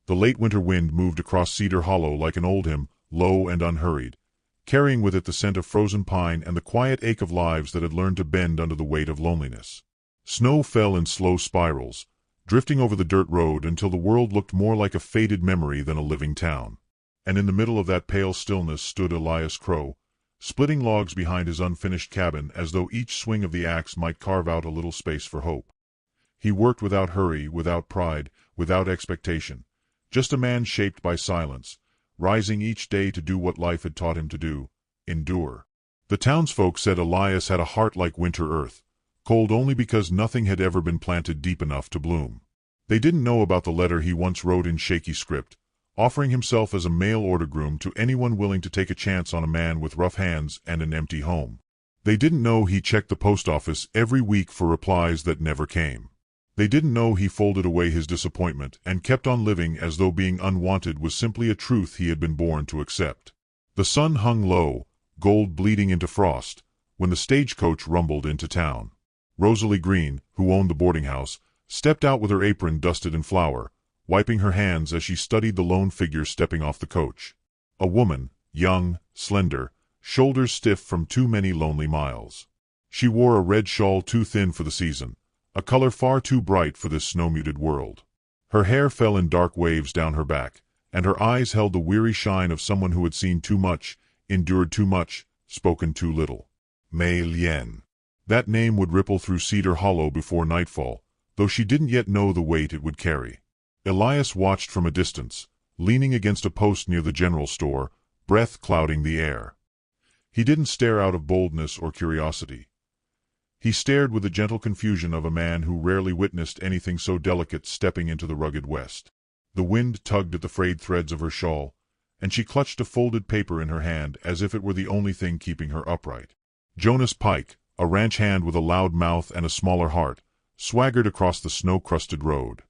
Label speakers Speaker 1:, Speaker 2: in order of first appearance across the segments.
Speaker 1: The late winter wind moved across Cedar Hollow like an old hymn, low and unhurried, carrying with it the scent of frozen pine and the quiet ache of lives that had learned to bend under the weight of loneliness. Snow fell in slow spirals, drifting over the dirt road until the world looked more like a faded memory than a living town. And in the middle of that pale stillness stood Elias Crow, splitting logs behind his unfinished cabin as though each swing of the axe might carve out a little space for hope. He worked without hurry, without pride, without expectation, just a man shaped by silence, rising each day to do what life had taught him to do, endure. The townsfolk said Elias had a heart like winter earth, cold only because nothing had ever been planted deep enough to bloom. They didn't know about the letter he once wrote in shaky script, offering himself as a mail-order groom to anyone willing to take a chance on a man with rough hands and an empty home. They didn't know he checked the post office every week for replies that never came. They didn't know he folded away his disappointment and kept on living as though being unwanted was simply a truth he had been born to accept. The sun hung low, gold bleeding into frost, when the stagecoach rumbled into town. Rosalie Green, who owned the boarding house, stepped out with her apron dusted in flour, wiping her hands as she studied the lone figure stepping off the coach. A woman, young, slender, shoulders stiff from too many lonely miles. She wore a red shawl too thin for the season, a color far too bright for this snow-muted world. Her hair fell in dark waves down her back, and her eyes held the weary shine of someone who had seen too much, endured too much, spoken too little. Mei Lian. That name would ripple through Cedar Hollow before nightfall, though she didn't yet know the weight it would carry. Elias watched from a distance, leaning against a post near the general store, breath clouding the air. He didn't stare out of boldness or curiosity. He stared with the gentle confusion of a man who rarely witnessed anything so delicate stepping into the rugged west. The wind tugged at the frayed threads of her shawl, and she clutched a folded paper in her hand as if it were the only thing keeping her upright. Jonas Pike, a ranch hand with a loud mouth and a smaller heart, swaggered across the snow-crusted road.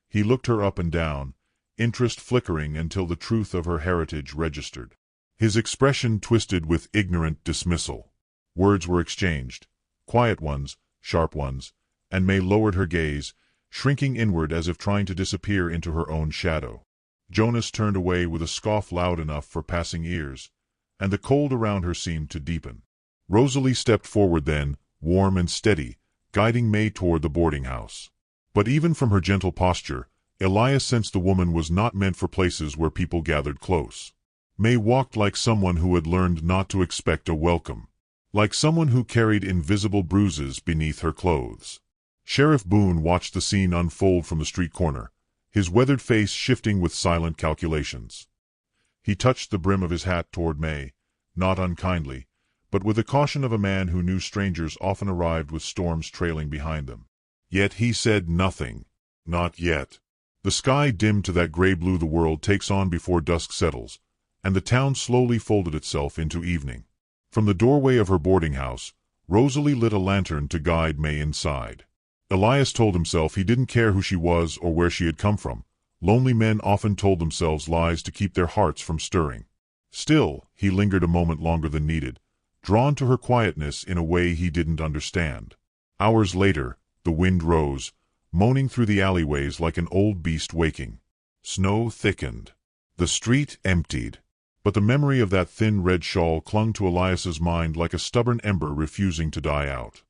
Speaker 1: He looked her up and down, interest flickering until the truth of her heritage registered. His expression twisted with ignorant dismissal. Words were exchanged, quiet ones, sharp ones, and May lowered her gaze, shrinking inward as if trying to disappear into her own shadow. Jonas turned away with a scoff loud enough for passing ears, and the cold around her seemed to deepen. Rosalie stepped forward then, warm and steady, guiding May toward the boarding house. But even from her gentle posture, Elias sensed the woman was not meant for places where people gathered close. May walked like someone who had learned not to expect a welcome, like someone who carried invisible bruises beneath her clothes. Sheriff Boone watched the scene unfold from the street corner, his weathered face shifting with silent calculations. He touched the brim of his hat toward May, not unkindly, but with the caution of a man who knew strangers often arrived with storms trailing behind them. Yet he said nothing. Not yet. The sky dimmed to that gray-blue the world takes on before dusk settles, and the town slowly folded itself into evening. From the doorway of her boarding house, Rosalie lit a lantern to guide May inside. Elias told himself he didn't care who she was or where she had come from. Lonely men often told themselves lies to keep their hearts from stirring. Still, he lingered a moment longer than needed, drawn to her quietness in a way he didn't understand. Hours later, the wind rose, moaning through the alleyways like an old beast waking. Snow thickened. The street emptied. But the memory of that thin red shawl clung to Elias's mind like a stubborn ember refusing to die out.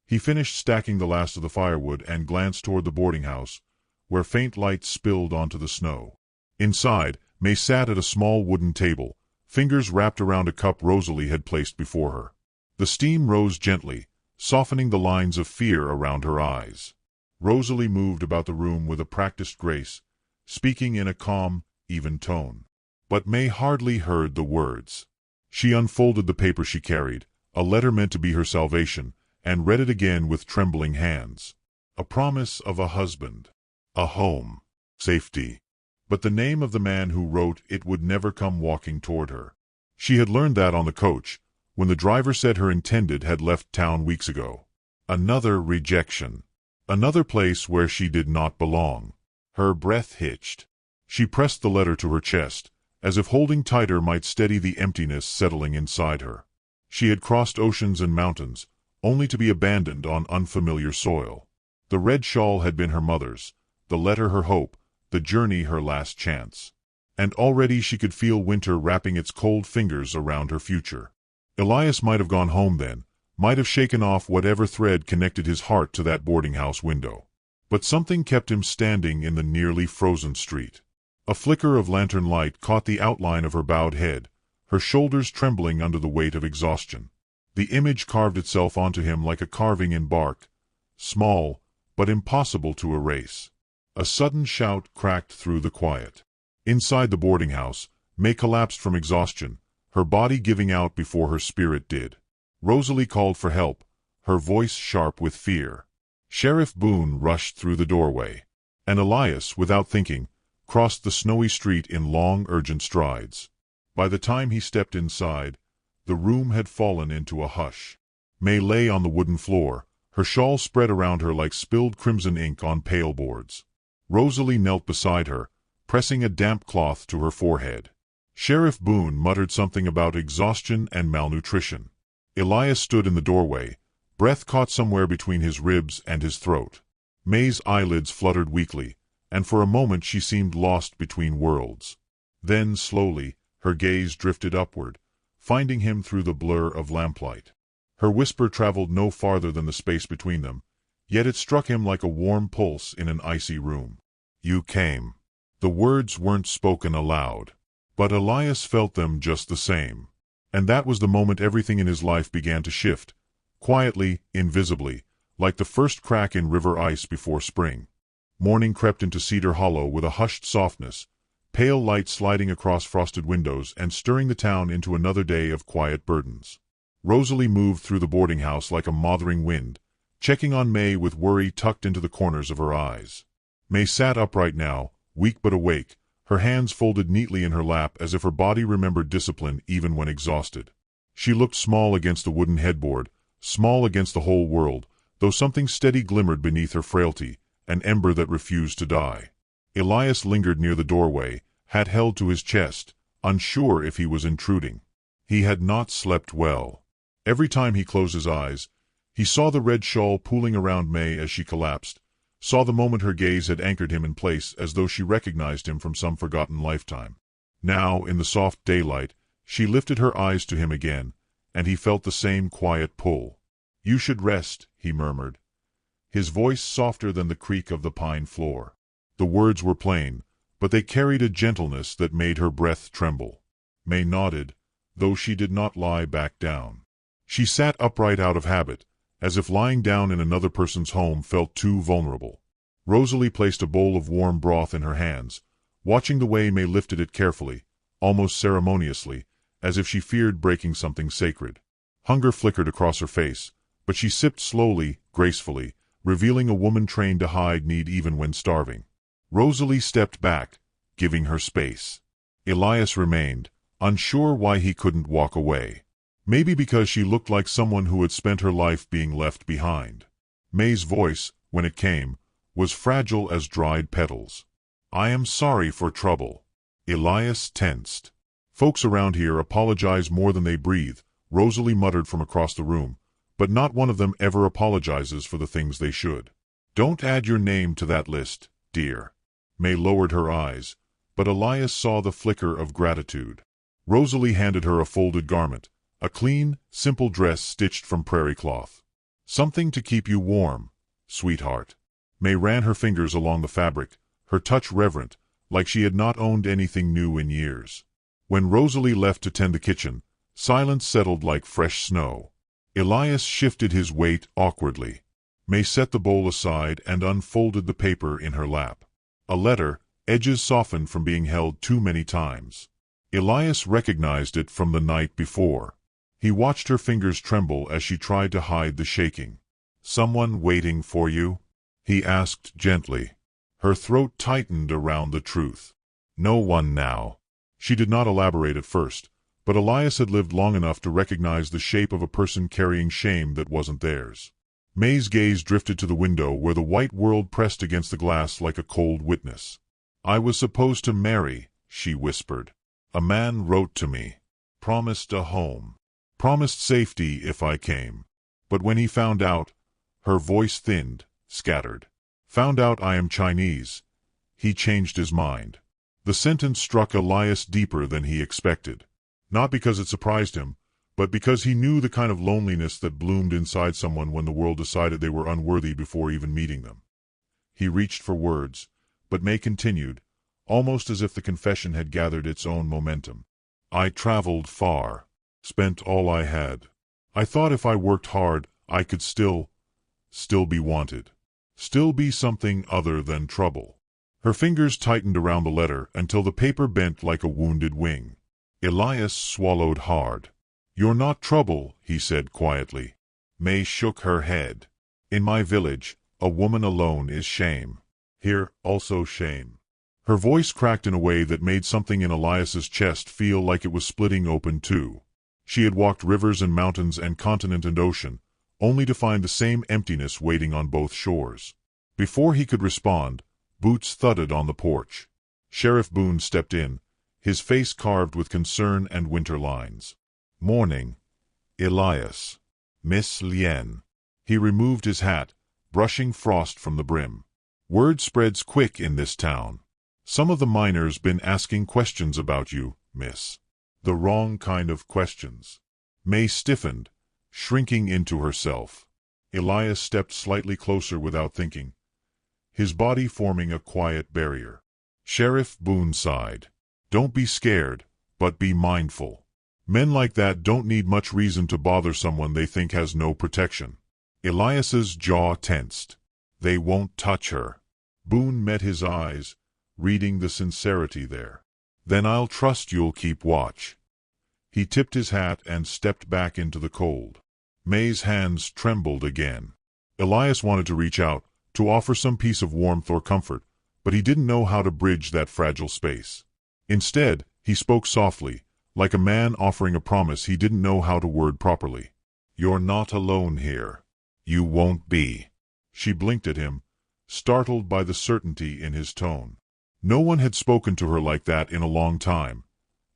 Speaker 1: He finished stacking the last of the firewood and glanced toward the boarding house, where faint light spilled onto the snow. Inside, May sat at a small wooden table, fingers wrapped around a cup Rosalie had placed before her. The steam rose gently, softening the lines of fear around her eyes. Rosalie moved about the room with a practiced grace, speaking in a calm, even tone. But May hardly heard the words. She unfolded the paper she carried, a letter meant to be her salvation, and read it again with trembling hands. A promise of a husband, a home, safety. But the name of the man who wrote it would never come walking toward her. She had learned that on the coach, when the driver said her intended had left town weeks ago. Another rejection. Another place where she did not belong. Her breath hitched. She pressed the letter to her chest, as if holding tighter might steady the emptiness settling inside her. She had crossed oceans and mountains, only to be abandoned on unfamiliar soil. The red shawl had been her mother's, the letter her hope, the journey her last chance. And already she could feel winter wrapping its cold fingers around her future. Elias might have gone home then, might have shaken off whatever thread connected his heart to that boarding house window. But something kept him standing in the nearly frozen street. A flicker of lantern light caught the outline of her bowed head, her shoulders trembling under the weight of exhaustion. The image carved itself onto him like a carving in bark, small, but impossible to erase. A sudden shout cracked through the quiet. Inside the boarding house, May collapsed from exhaustion, her body giving out before her spirit did. Rosalie called for help, her voice sharp with fear. Sheriff Boone rushed through the doorway, and Elias, without thinking, crossed the snowy street in long, urgent strides. By the time he stepped inside, the room had fallen into a hush. May lay on the wooden floor, her shawl spread around her like spilled crimson ink on pale boards. Rosalie knelt beside her, pressing a damp cloth to her forehead. Sheriff Boone muttered something about exhaustion and malnutrition. Elias stood in the doorway, breath caught somewhere between his ribs and his throat. May's eyelids fluttered weakly, and for a moment she seemed lost between worlds. Then, slowly, her gaze drifted upward, finding him through the blur of lamplight. Her whisper traveled no farther than the space between them, yet it struck him like a warm pulse in an icy room. "You came." The words weren't spoken aloud, but Elias felt them just the same. And that was the moment everything in his life began to shift, quietly, invisibly, like the first crack in river ice before spring. Morning crept into Cedar Hollow with a hushed softness, pale light sliding across frosted windows and stirring the town into another day of quiet burdens. Rosalie moved through the boarding house like a mothering wind, checking on May with worry tucked into the corners of her eyes. May sat upright now, weak but awake, her hands folded neatly in her lap as if her body remembered discipline even when exhausted. She looked small against the wooden headboard, small against the whole world, though something steady glimmered beneath her frailty, an ember that refused to die. Elias lingered near the doorway, hat held to his chest, unsure if he was intruding. He had not slept well. Every time he closed his eyes, he saw the red shawl pooling around May as she collapsed, saw the moment her gaze had anchored him in place as though she recognized him from some forgotten lifetime. Now, in the soft daylight, she lifted her eyes to him again, and he felt the same quiet pull. "You should rest," he murmured, his voice softer than the creak of the pine floor. The words were plain, but they carried a gentleness that made her breath tremble. May nodded, though she did not lie back down. She sat upright out of habit, as if lying down in another person's home felt too vulnerable. Rosalie placed a bowl of warm broth in her hands, watching the way May lifted it carefully, almost ceremoniously, as if she feared breaking something sacred. Hunger flickered across her face, but she sipped slowly, gracefully, revealing a woman trained to hide need even when starving. Rosalie stepped back, giving her space. Elias remained, unsure why he couldn't walk away. Maybe because she looked like someone who had spent her life being left behind. May's voice, when it came, was fragile as dried petals. "I am sorry for trouble." Elias tensed. "Folks around here apologize more than they breathe," Rosalie muttered from across the room, "but not one of them ever apologizes for the things they should. Don't add your name to that list, dear." May lowered her eyes, but Elias saw the flicker of gratitude. Rosalie handed her a folded garment, a clean, simple dress stitched from prairie cloth. "Something to keep you warm, sweetheart." May ran her fingers along the fabric, her touch reverent, like she had not owned anything new in years. When Rosalie left to tend the kitchen, silence settled like fresh snow. Elias shifted his weight awkwardly. May set the bowl aside and unfolded the paper in her lap. A letter, edges softened from being held too many times. Elias recognized it from the night before. He watched her fingers tremble as she tried to hide the shaking. "Someone waiting for you?" he asked gently. Her throat tightened around the truth. "No one now." She did not elaborate at first, but Elias had lived long enough to recognize the shape of a person carrying shame that wasn't theirs. May's gaze drifted to the window where the white world pressed against the glass like a cold witness. "I was supposed to marry," she whispered. "A man wrote to me. Promised a home. Promised safety if I came. But when he found out," her voice thinned, scattered. "Found out I am Chinese. He changed his mind. The sentence struck Elias deeper than he expected. Not because it surprised him, but because he knew the kind of loneliness that bloomed inside someone when the world decided they were unworthy before even meeting them. He reached for words, but May continued, almost as if the confession had gathered its own momentum. I traveled far, spent all I had. I thought if I worked hard, I could still be wanted. Still be something other than trouble. Her fingers tightened around the letter until the paper bent like a wounded wing. Elias swallowed hard. You're not trouble, he said quietly. May shook her head. In my village, a woman alone is shame. Here, also shame. Her voice cracked in a way that made something in Elias's chest feel like it was splitting open too. She had walked rivers and mountains and continent and ocean, only to find the same emptiness waiting on both shores. Before he could respond, boots thudded on the porch. Sheriff Boone stepped in, his face carved with concern and winter lines. Morning, Elias. Miss Lien. He removed his hat, brushing frost from the brim. Word spreads quick in this town. Some of the miners been asking questions about you, miss. The wrong kind of questions. May stiffened, shrinking into herself. Elias stepped slightly closer without thinking, his body forming a quiet barrier. Sheriff Boone sighed. Don't be scared, but be mindful. Men like that don't need much reason to bother someone they think has no protection. Elias's jaw tensed. They won't touch her. Boone met his eyes, reading the sincerity there. Then I'll trust you'll keep watch. He tipped his hat and stepped back into the cold. May's hands trembled again. Elias wanted to reach out, to offer some piece of warmth or comfort, but he didn't know how to bridge that fragile space. Instead, he spoke softly, like a man offering a promise he didn't know how to word properly. You're not alone here. You won't be. She blinked at him, startled by the certainty in his tone. No one had spoken to her like that in a long time.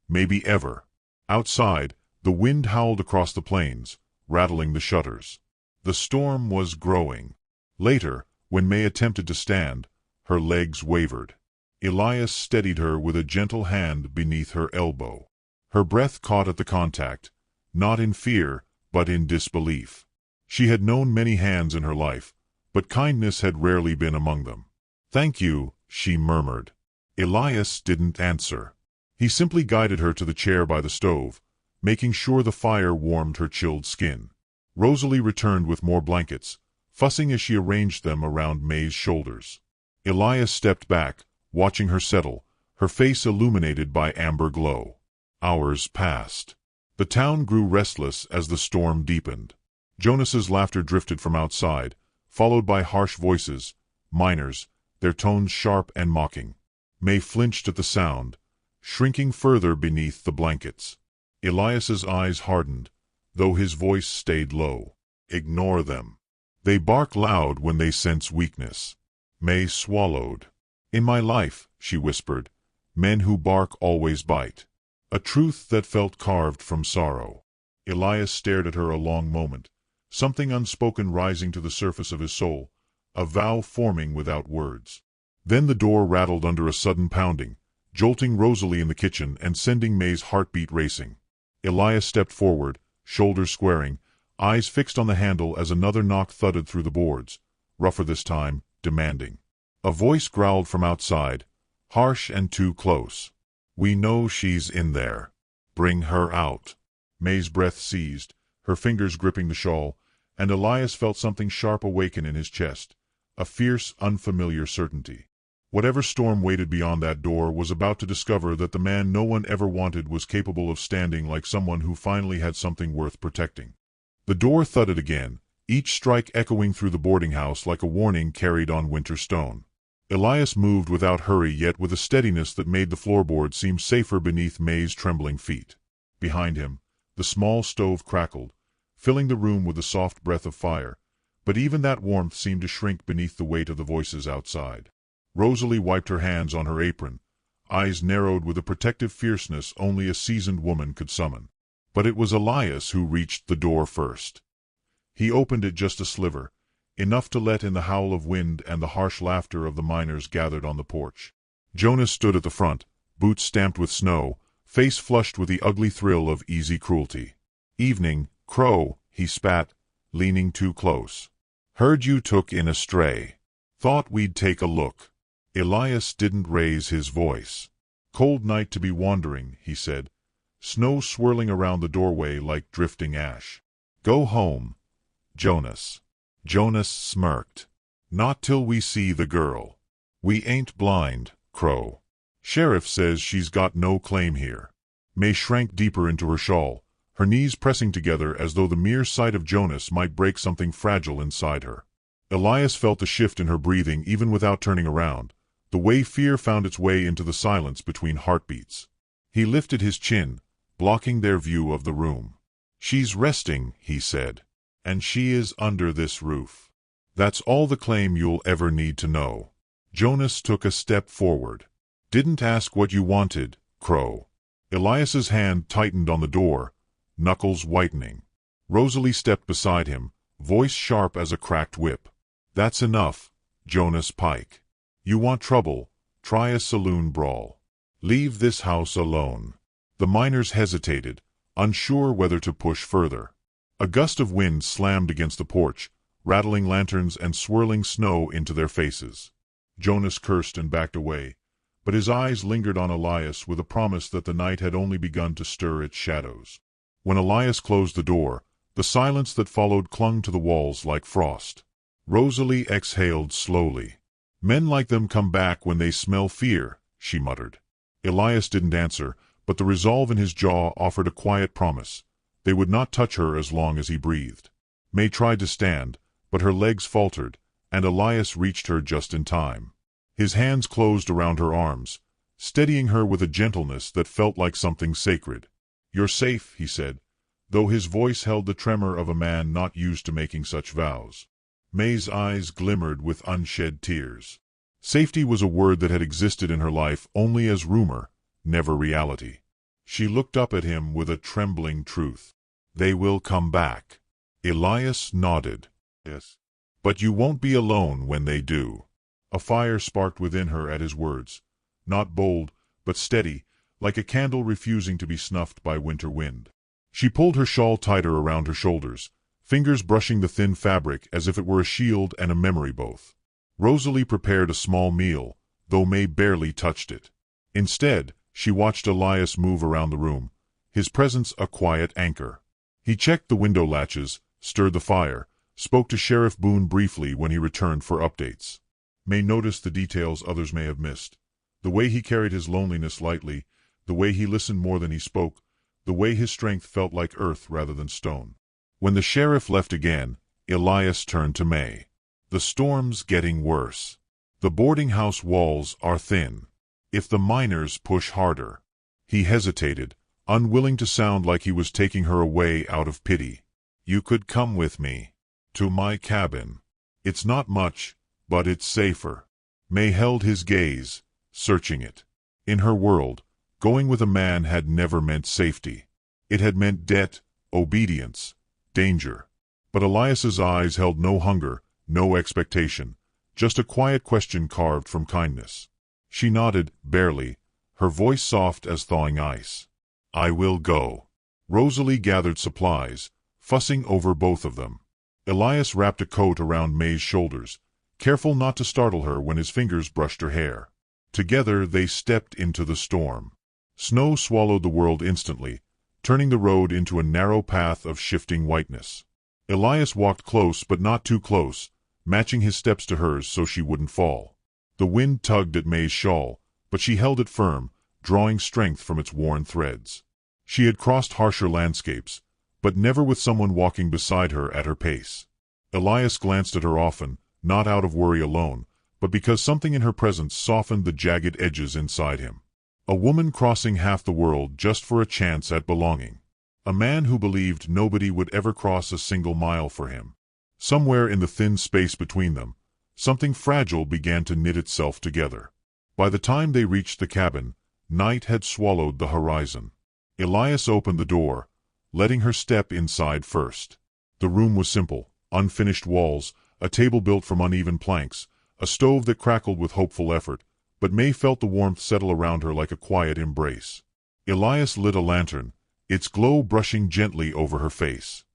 Speaker 1: Maybe ever. Outside, the wind howled across the plains, rattling the shutters. The storm was growing. Later, when May attempted to stand, her legs wavered. Elias steadied her with a gentle hand beneath her elbow. Her breath caught at the contact, not in fear, but in disbelief. She had known many hands in her life, but kindness had rarely been among them. Thank you, she murmured. Elias didn't answer. He simply guided her to the chair by the stove, making sure the fire warmed her chilled skin. Rosalie returned with more blankets, fussing as she arranged them around May's shoulders. Elias stepped back, watching her settle, her face illuminated by amber glow. Hours passed. The town grew restless as the storm deepened. Jonas's laughter drifted from outside, followed by harsh voices, miners, their tones sharp and mocking. May flinched at the sound, shrinking further beneath the blankets. Elias's eyes hardened, though his voice stayed low. Ignore them. They bark loud when they sense weakness. May swallowed. In my life, she whispered, men who bark always bite. A truth that felt carved from sorrow. Elias stared at her a long moment, something unspoken rising to the surface of his soul, a vow forming without words. Then the door rattled under a sudden pounding, jolting Rosalie in the kitchen and sending May's heartbeat racing. Elias stepped forward, shoulders squaring, eyes fixed on the handle as another knock thudded through the boards, rougher this time, demanding. A voice growled from outside, harsh and too close. We know she's in there. Bring her out. May's breath seized, her fingers gripping the shawl, and Elias felt something sharp awaken in his chest, a fierce, unfamiliar certainty. Whatever storm waited beyond that door was about to discover that the man no one ever wanted was capable of standing like someone who finally had something worth protecting. The door thudded again, each strike echoing through the boarding house like a warning carried on winter stone. Elias moved without hurry yet with a steadiness that made the floorboard seem safer beneath May's trembling feet. Behind him, the small stove crackled, filling the room with the soft breath of fire, but even that warmth seemed to shrink beneath the weight of the voices outside. Rosalie wiped her hands on her apron, eyes narrowed with a protective fierceness only a seasoned woman could summon. But it was Elias who reached the door first. He opened it just a sliver, enough to let in the howl of wind and the harsh laughter of the miners gathered on the porch. Jonas stood at the front, boots stamped with snow, face flushed with the ugly thrill of easy cruelty. "Evening, Crow," he spat, leaning too close. "Heard you took in a stray. Thought we'd take a look." Elias didn't raise his voice. "Cold night to be wandering," he said, snow swirling around the doorway like drifting ash. "Go home, Jonas." Jonas smirked. "Not till we see the girl. We ain't blind, Crow. Sheriff says she's got no claim here." May shrank deeper into her shawl, her knees pressing together as though the mere sight of Jonas might break something fragile inside her. Elias felt the shift in her breathing even without turning around, the way fear found its way into the silence between heartbeats. He lifted his chin, blocking their view of the room. "She's resting," he said. "And she is under this roof. That's all the claim you'll ever need to know." Jonas took a step forward. "Didn't ask what you wanted, Crow." Elias's hand tightened on the door, knuckles whitening. Rosalie stepped beside him, voice sharp as a cracked whip. "That's enough, Jonas Pike. You want trouble, try a saloon brawl. Leave this house alone." The miners hesitated, unsure whether to push further. A gust of wind slammed against the porch, rattling lanterns and swirling snow into their faces. Jonas cursed and backed away, but his eyes lingered on Elias with a promise that the night had only begun to stir its shadows. When Elias closed the door, the silence that followed clung to the walls like frost. Rosalie exhaled slowly. "Men like them come back when they smell fear," she muttered. Elias didn't answer, but the resolve in his jaw offered a quiet promise. They would not touch her as long as he breathed. May tried to stand, but her legs faltered, and Elias reached her just in time. His hands closed around her arms, steadying her with a gentleness that felt like something sacred. "You're safe," he said, though his voice held the tremor of a man not used to making such vows. May's eyes glimmered with unshed tears. Safety was a word that had existed in her life only as rumor, never reality. She looked up at him with a trembling truth. "They will come back." Elias nodded. "Yes. But you won't be alone when they do." A fire sparked within her at his words, not bold, but steady, like a candle refusing to be snuffed by winter wind. She pulled her shawl tighter around her shoulders, fingers brushing the thin fabric as if it were a shield and a memory both. Rosalie prepared a small meal, though May barely touched it. Instead, she watched Elias move around the room, his presence a quiet anchor. He checked the window latches, stirred the fire, spoke to Sheriff Boone briefly when he returned for updates. May noticed the details others may have missed. The way he carried his loneliness lightly, the way he listened more than he spoke, the way his strength felt like earth rather than stone. When the sheriff left again, Elias turned to May. "The storm's getting worse. The boarding house walls are thin. If the miners push harder." He hesitated, unwilling to sound like he was taking her away out of pity. "You could come with me. To my cabin. It's not much, but it's safer." May held his gaze, searching it. In her world, going with a man had never meant safety. It had meant debt, obedience, danger. But Elias's eyes held no hunger, no expectation, just a quiet question carved from kindness. She nodded, barely, her voice soft as thawing ice. "I will go." Rosalie gathered supplies, fussing over both of them. Elias wrapped a coat around May's shoulders, careful not to startle her when his fingers brushed her hair. Together they stepped into the storm. Snow swallowed the world instantly, turning the road into a narrow path of shifting whiteness. Elias walked close but not too close, matching his steps to hers so she wouldn't fall. The wind tugged at May's shawl, but she held it firm, drawing strength from its worn threads. She had crossed harsher landscapes, but never with someone walking beside her at her pace. Elias glanced at her often, not out of worry alone, but because something in her presence softened the jagged edges inside him. A woman crossing half the world just for a chance at belonging. A man who believed nobody would ever cross a single mile for him. Somewhere in the thin space between them, something fragile began to knit itself together. By the time they reached the cabin, night had swallowed the horizon. Elias opened the door, letting her step inside first. The room was simple, unfinished walls, a table built from uneven planks, a stove that crackled with hopeful effort, but May felt the warmth settle around her like a quiet embrace. Elias lit a lantern, its glow brushing gently over her face.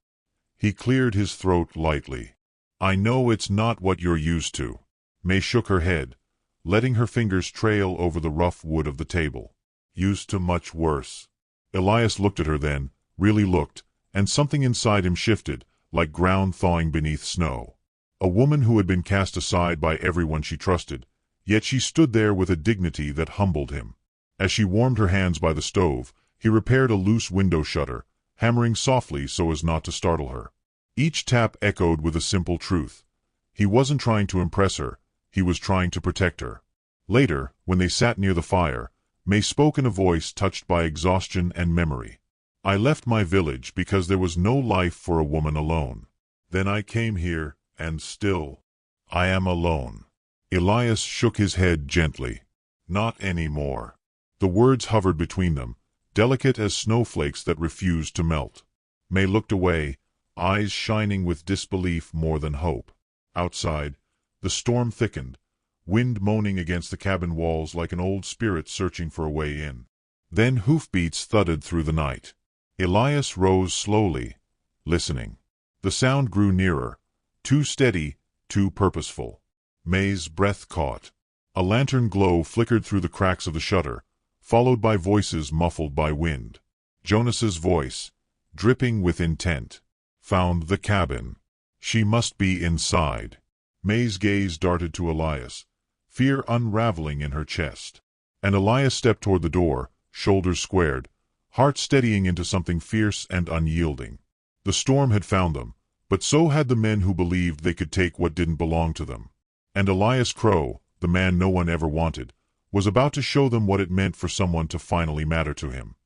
Speaker 1: He cleared his throat lightly. "I know it's not what you're used to." May shook her head, letting her fingers trail over the rough wood of the table. "Used to much worse." Elias looked at her then, really looked, and something inside him shifted, like ground thawing beneath snow. A woman who had been cast aside by everyone she trusted, yet she stood there with a dignity that humbled him. As she warmed her hands by the stove, he repaired a loose window shutter, hammering softly so as not to startle her. Each tap echoed with a simple truth. He wasn't trying to impress her, he was trying to protect her. Later, when they sat near the fire, May spoke in a voice touched by exhaustion and memory. "I left my village because there was no life for a woman alone. Then I came here, and still, I am alone." Elias shook his head gently. "Not anymore." The words hovered between them, delicate as snowflakes that refused to melt. May looked away, eyes shining with disbelief more than hope. Outside, the storm thickened, wind moaning against the cabin walls like an old spirit searching for a way in. Then hoofbeats thudded through the night. Elias rose slowly, listening. The sound grew nearer, too steady, too purposeful. May's breath caught. A lantern glow flickered through the cracks of the shutter, followed by voices muffled by wind. Jonas's voice, dripping with intent. "Found the cabin. She must be inside." May's gaze darted to Elias, fear unraveling in her chest. And Elias stepped toward the door, shoulders squared, heart steadying into something fierce and unyielding. The storm had found them, but so had the men who believed they could take what didn't belong to them. And Elias Crow, the man no one ever wanted, was about to show them what it meant for someone to finally matter to him.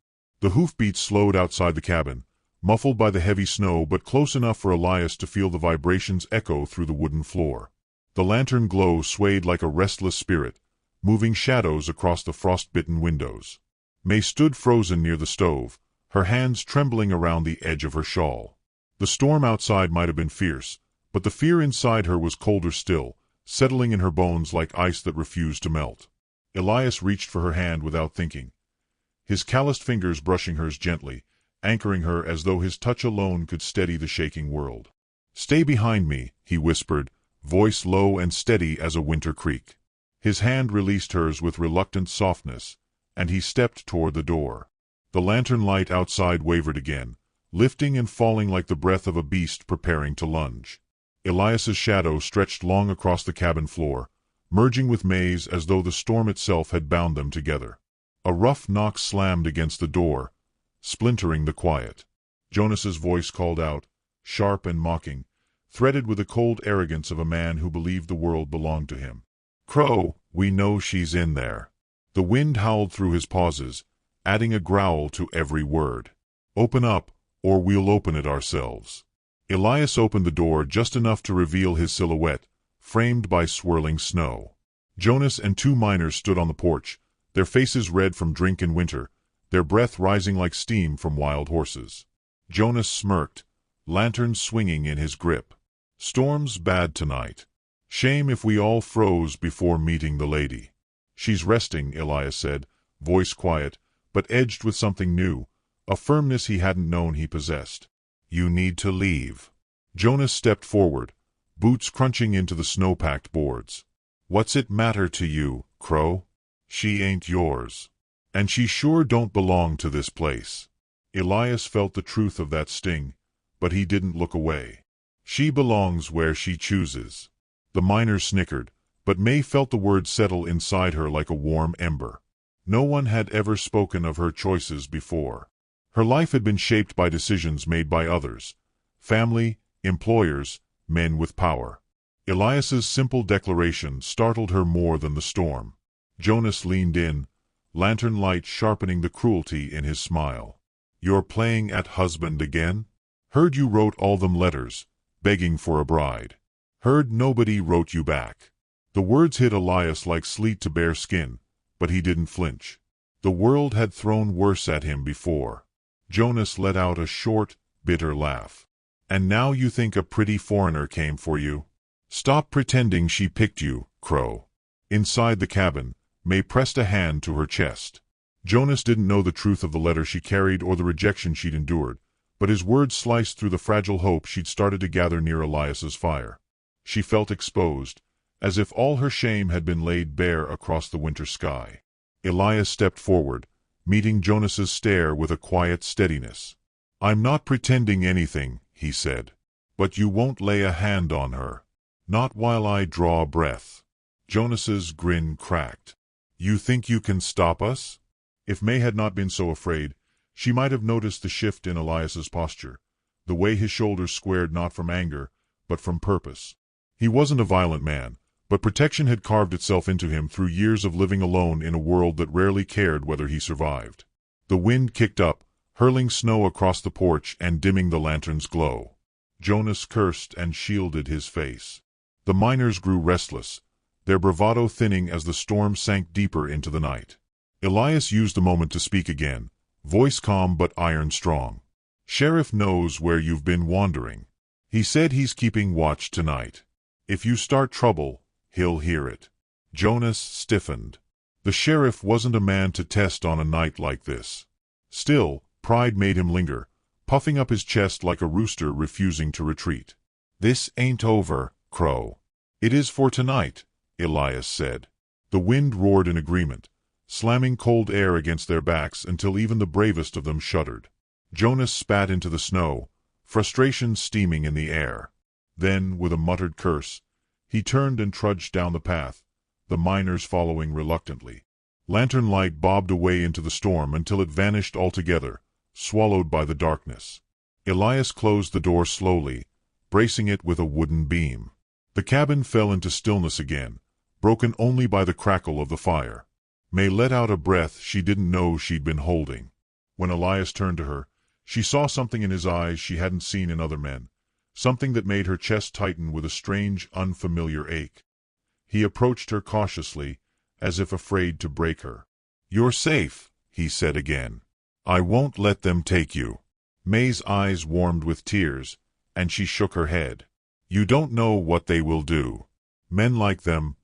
Speaker 1: The hoofbeats slowed outside the cabin, muffled by the heavy snow but close enough for Elias to feel the vibrations echo through the wooden floor. The lantern glow swayed like a restless spirit, moving shadows across the frost-bitten windows. May stood frozen near the stove, her hands trembling around the edge of her shawl. The storm outside might have been fierce, but the fear inside her was colder still, settling in her bones like ice that refused to melt. Elias reached for her hand without thinking, his calloused fingers brushing hers gently, anchoring her as though his touch alone could steady the shaking world. "Stay behind me," he whispered, voice low and steady as a winter creek. His hand released hers with reluctant softness, and he stepped toward the door. The lantern light outside wavered again, lifting and falling like the breath of a beast preparing to lunge. Elias's shadow stretched long across the cabin floor, merging with May's as though the storm itself had bound them together. A rough knock slammed against the door, splintering the quiet. Jonas's voice called out, sharp and mocking, threaded with the cold arrogance of a man who believed the world belonged to him. "Crow, we know she's in there." The wind howled through his pauses, adding a growl to every word. "Open up, or we'll open it ourselves." Elias opened the door just enough to reveal his silhouette, framed by swirling snow. Jonas and two miners stood on the porch, their faces red from drink and winter, their breath rising like steam from wild horses. Jonas smirked, lanterns swinging in his grip. "Storm's bad tonight. Shame if we all froze before meeting the lady." "She's resting," Elias said, voice quiet, but edged with something new, a firmness he hadn't known he possessed. "You need to leave." Jonas stepped forward, boots crunching into the snow-packed boards. "What's it matter to you, Crow? She ain't yours. And she sure don't belong to this place." Elias felt the truth of that sting, but he didn't look away. "She belongs where she chooses." The miners snickered, but May felt the words settle inside her like a warm ember. No one had ever spoken of her choices before. Her life had been shaped by decisions made by others, family, employers, men with power. Elias's simple declaration startled her more than the storm. Jonas leaned in, lantern light sharpening the cruelty in his smile. "You're playing at husband again? Heard you wrote all them letters, begging for a bride. Heard nobody wrote you back." The words hit Elias like sleet to bare skin, but he didn't flinch. The world had thrown worse at him before. Jonas let out a short, bitter laugh. "And now you think a pretty foreigner came for you? Stop pretending she picked you, Crow." Inside the cabin, May pressed a hand to her chest. Jonas didn't know the truth of the letter she carried or the rejection she'd endured, but his words sliced through the fragile hope she'd started to gather near Elias's fire. She felt exposed, as if all her shame had been laid bare across the winter sky. Elias stepped forward, meeting Jonas's stare with a quiet steadiness. "I'm not pretending anything," he said. "But you won't lay a hand on her. Not while I draw breath." Jonas's grin cracked. "You think you can stop us?" If May had not been so afraid, she might have noticed the shift in Elias's posture, the way his shoulders squared not from anger, but from purpose. He wasn't a violent man, but protection had carved itself into him through years of living alone in a world that rarely cared whether he survived. The wind kicked up, hurling snow across the porch and dimming the lantern's glow. Jonas cursed and shielded his face. The miners grew restless, their bravado thinning as the storm sank deeper into the night. Elias used the moment to speak again, voice calm but iron strong. "Sheriff knows where you've been wandering. He said he's keeping watch tonight. If you start trouble, he'll hear it." Jonas stiffened. The sheriff wasn't a man to test on a night like this. Still, pride made him linger, puffing up his chest like a rooster refusing to retreat. "This ain't over, Crow." "It is for tonight," Elias said. The wind roared in agreement, slamming cold air against their backs until even the bravest of them shuddered. Jonas spat into the snow, frustration steaming in the air. Then, with a muttered curse, he turned and trudged down the path, the miners following reluctantly. Lantern light bobbed away into the storm until it vanished altogether, swallowed by the darkness. Elias closed the door slowly, bracing it with a wooden beam. The cabin fell into stillness again, broken only by the crackle of the fire. May let out a breath she didn't know she'd been holding. When Elias turned to her, she saw something in his eyes she hadn't seen in other men, something that made her chest tighten with a strange, unfamiliar ache. He approached her cautiously, as if afraid to break her. "You're safe," he said again. "I won't let them take you." May's eyes warmed with tears, and she shook her head. "You don't know what they will do. Men like them,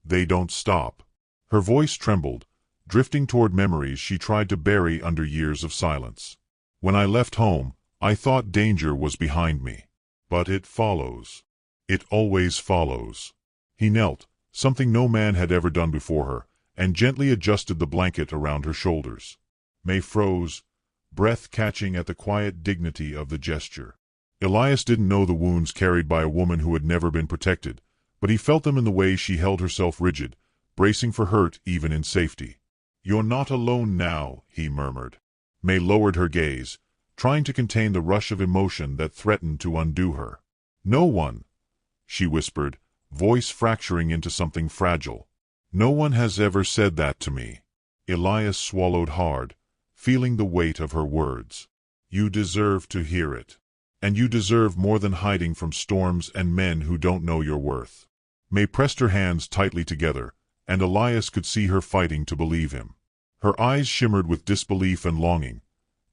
Speaker 1: they don't stop." Her voice trembled, drifting toward memories she tried to bury under years of silence. "When I left home, I thought danger was behind me. But it follows. It always follows." He knelt, something no man had ever done before her, and gently adjusted the blanket around her shoulders. May froze, breath catching at the quiet dignity of the gesture. Elias didn't know the wounds carried by a woman who had never been protected, but he felt them in the way she held herself rigid, bracing for hurt even in safety. "You're not alone now," he murmured. May lowered her gaze, trying to contain the rush of emotion that threatened to undo her. "No one," she whispered, voice fracturing into something fragile. "No one has ever said that to me." Elias swallowed hard, feeling the weight of her words. "You deserve to hear it. And you deserve more than hiding from storms and men who don't know your worth." May pressed her hands tightly together, and Elias could see her fighting to believe him. Her eyes shimmered with disbelief and longing,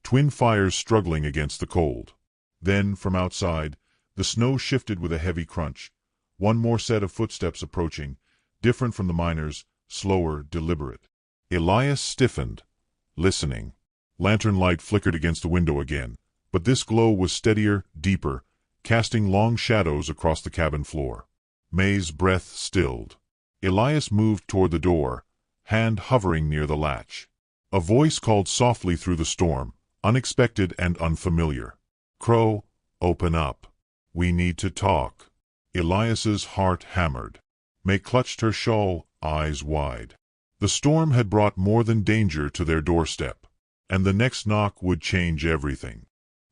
Speaker 1: twin fires struggling against the cold. Then, from outside, the snow shifted with a heavy crunch, one more set of footsteps approaching, different from the miners, slower, deliberate. Elias stiffened, listening. Lantern light flickered against the window again, but this glow was steadier, deeper, casting long shadows across the cabin floor. May's breath stilled. Elias moved toward the door, hand hovering near the latch. A voice called softly through the storm, unexpected and unfamiliar. "Crow, open up. We need to talk." Elias's heart hammered. May clutched her shawl, eyes wide. The storm had brought more than danger to their doorstep, and the next knock would change everything.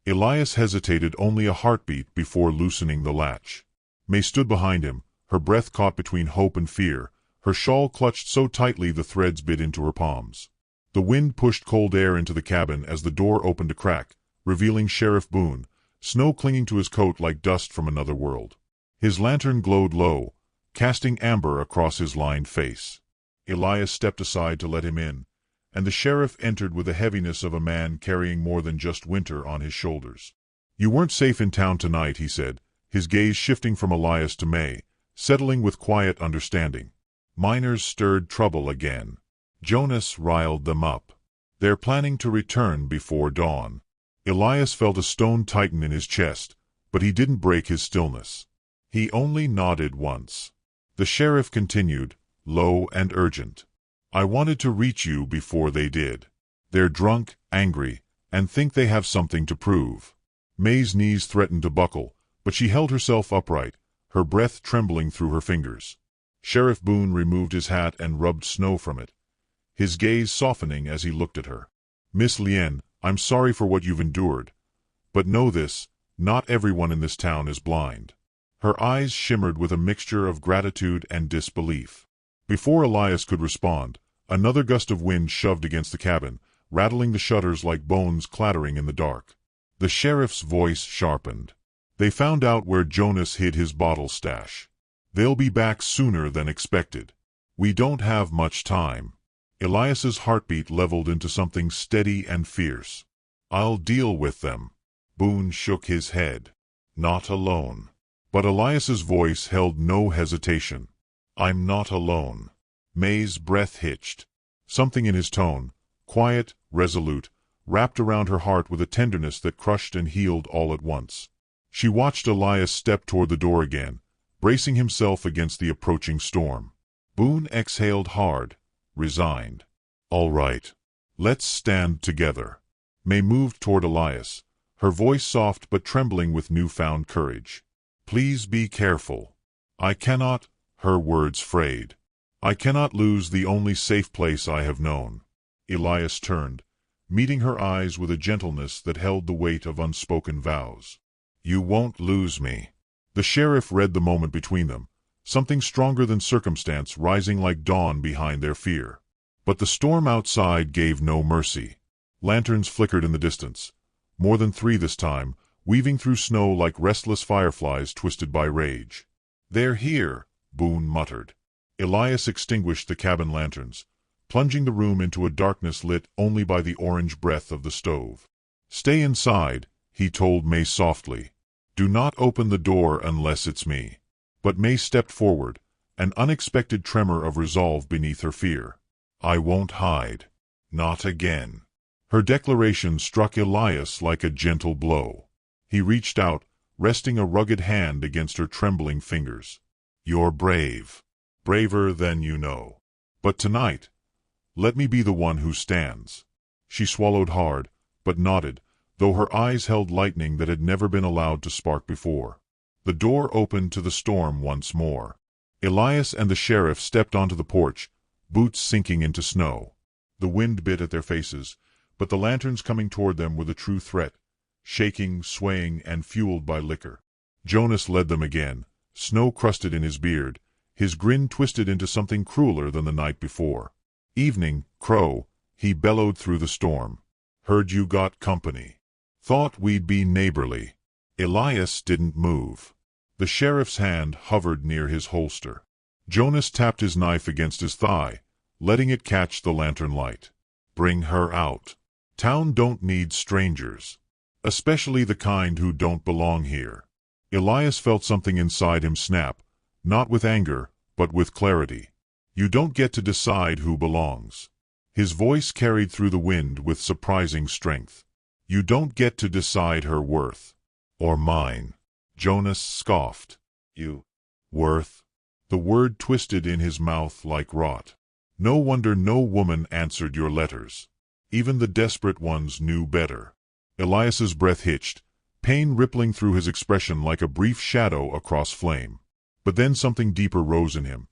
Speaker 1: Elias hesitated only a heartbeat before loosening the latch. May stood behind him, her breath caught between hope and fear, her shawl clutched so tightly the threads bit into her palms. The wind pushed cold air into the cabin as the door opened a crack, revealing Sheriff Boone, snow clinging to his coat like dust from another world. His lantern glowed low, casting amber across his lined face. Elias stepped aside to let him in, and the sheriff entered with the heaviness of a man carrying more than just winter on his shoulders. "You weren't safe in town tonight," he said, his gaze shifting from Elias to May, settling with quiet understanding. "Miners stirred trouble again. Jonas riled them up. They're planning to return before dawn. Elias felt a stone tighten in his chest, but he didn't break his stillness. He only nodded once. The sheriff continued, low and urgent. I wanted to reach you before they did. They're drunk, angry, and think they have something to prove. May's knees threatened to buckle, but she held herself upright, her breath trembling through her fingers. Sheriff Boone removed his hat and rubbed snow from it, his gaze softening as he looked at her. Miss Lien, I'm sorry for what you've endured. But know this, not everyone in this town is blind. Her eyes shimmered with a mixture of gratitude and disbelief. Before Elias could respond, another gust of wind shoved against the cabin, rattling the shutters like bones clattering in the dark. The sheriff's voice sharpened. They found out where Jonas hid his bottle stash. They'll be back sooner than expected. We don't have much time. Elias's heartbeat leveled into something steady and fierce. I'll deal with them. Boone shook his head. Not alone. But Elias's voice held no hesitation. I'm not alone. May's breath hitched. Something in his tone, quiet, resolute, wrapped around her heart with a tenderness that crushed and healed all at once. She watched Elias step toward the door again, bracing himself against the approaching storm. Boone exhaled hard, resigned. All right. Let's stand together. May moved toward Elias, her voice soft but trembling with newfound courage. Please be careful. I cannot, her words frayed. I cannot lose the only safe place I have known. Elias turned, meeting her eyes with a gentleness that held the weight of unspoken vows. You won't lose me. The sheriff read the moment between them, something stronger than circumstance rising like dawn behind their fear. But the storm outside gave no mercy. Lanterns flickered in the distance, more than 3 this time, weaving through snow like restless fireflies twisted by rage. They're here, Boone muttered. Elias extinguished the cabin lanterns, plunging the room into a darkness lit only by the orange breath of the stove. Stay inside, he told May softly. Do not open the door unless it's me. But May stepped forward, an unexpected tremor of resolve beneath her fear. I won't hide. Not again. Her declaration struck Elias like a gentle blow. He reached out, resting a rugged hand against her trembling fingers. You're brave. Braver than you know. But tonight, let me be the one who stands. She swallowed hard, but nodded, though her eyes held lightning that had never been allowed to spark before. The door opened to the storm once more. Elias and the sheriff stepped onto the porch, boots sinking into snow. The wind bit at their faces, but the lanterns coming toward them were the true threat, shaking, swaying, and fueled by liquor. Jonas led them again, snow crusted in his beard, his grin twisted into something crueler than the night before. Evening, Crow, he bellowed through the storm. Heard you got company. Thought we'd be neighborly. Elias didn't move. The sheriff's hand hovered near his holster. Jonas tapped his knife against his thigh, letting it catch the lantern light. Bring her out. Town don't need strangers. Especially the kind who don't belong here. Elias felt something inside him snap, not with anger, but with clarity. You don't get to decide who belongs. His voice carried through the wind with surprising strength. You don't get to decide her worth. Or mine. Jonas scoffed. You. Worth? The word twisted in his mouth like rot. No wonder no woman answered your letters. Even the desperate ones knew better. Elias's breath hitched, pain rippling through his expression like a brief shadow across flame. But then something deeper rose in him.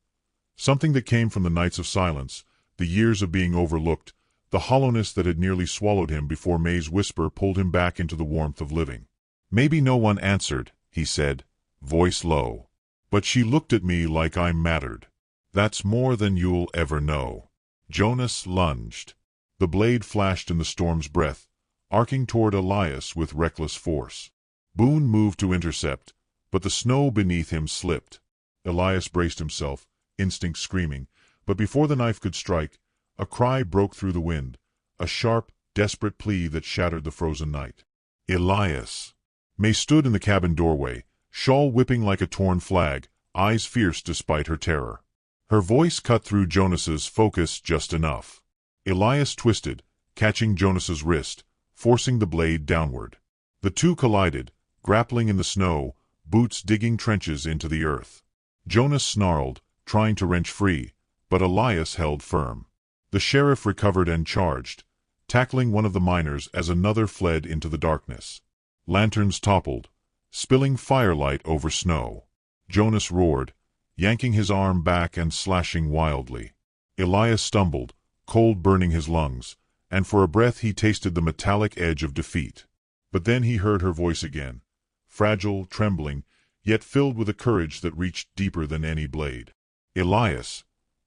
Speaker 1: Something that came from the nights of silence, the years of being overlooked, the hollowness that had nearly swallowed him before May's whisper pulled him back into the warmth of living. Maybe no one answered, he said, voice low. But she looked at me like I mattered. That's more than you'll ever know. Jonas lunged. The blade flashed in the storm's breath, arcing toward Elias with reckless force. Boone moved to intercept, but the snow beneath him slipped. Elias braced himself, instinct screaming, but before the knife could strike, a cry broke through the wind, a sharp, desperate plea that shattered the frozen night. Elias! May stood in the cabin doorway, shawl whipping like a torn flag, eyes fierce despite her terror. Her voice cut through Jonas's focus just enough. Elias twisted, catching Jonas's wrist, forcing the blade downward. The two collided, grappling in the snow, boots digging trenches into the earth. Jonas snarled, trying to wrench free, but Elias held firm. The sheriff recovered and charged, tackling one of the miners as another fled into the darkness. Lanterns toppled, spilling firelight over snow. Jonas roared, yanking his arm back and slashing wildly. Elias stumbled, cold burning his lungs, and for a breath he tasted the metallic edge of defeat. But then he heard her voice again, fragile, trembling, yet filled with a courage that reached deeper than any blade. "Elias,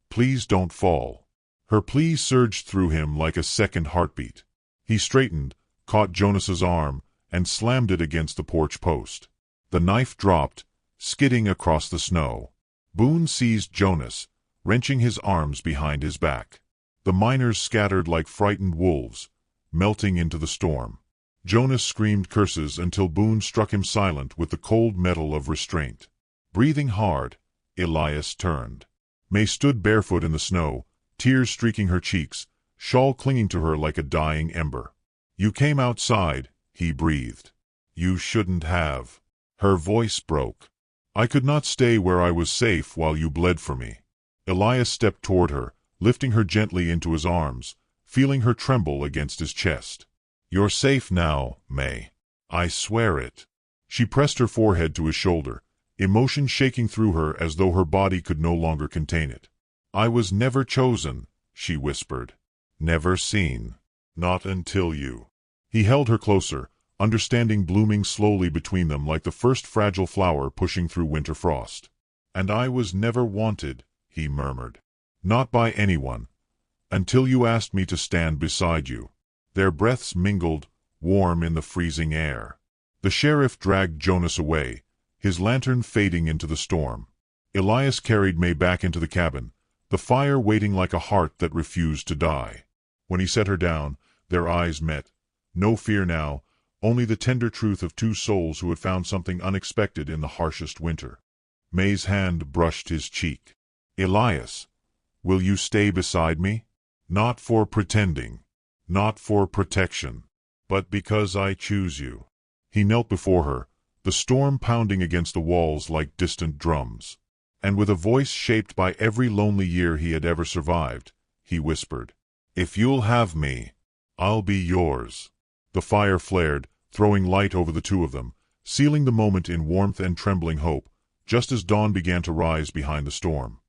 Speaker 1: please don't fall." Her plea surged through him like a second heartbeat. He straightened, caught Jonas's arm, and slammed it against the porch post. The knife dropped, skidding across the snow. Boone seized Jonas, wrenching his arms behind his back. The miners scattered like frightened wolves, melting into the storm. Jonas screamed curses until Boone struck him silent with the cold metal of restraint. Breathing hard, Elias turned. May stood barefoot in the snow, tears streaking her cheeks, shawl clinging to her like a dying ember. "You came outside," he breathed. "You shouldn't have." Her voice broke. "I could not stay where I was safe while you bled for me." Elias stepped toward her, lifting her gently into his arms, feeling her tremble against his chest. "You're safe now, May. I swear it." She pressed her forehead to his shoulder, emotion shaking through her as though her body could no longer contain it. "I was never chosen," she whispered. "Never seen. Not until you." He held her closer, understanding blooming slowly between them like the first fragile flower pushing through winter frost. "And I was never wanted," he murmured. "Not by anyone. Until you asked me to stand beside you." Their breaths mingled, warm in the freezing air. The sheriff dragged Jonas away, his lantern fading into the storm. Elias carried May back into the cabin, the fire waiting like a heart that refused to die. When he set her down, their eyes met. No fear now, only the tender truth of two souls who had found something unexpected in the harshest winter. May's hand brushed his cheek. "Elias, will you stay beside me? Not for pretending, not for protection, but because I choose you." He knelt before her, the storm pounding against the walls like distant drums. And with a voice shaped by every lonely year he had ever survived, he whispered, "If you'll have me, I'll be yours." The fire flared, throwing light over the two of them, sealing the moment in warmth and trembling hope, just as dawn began to rise behind the storm.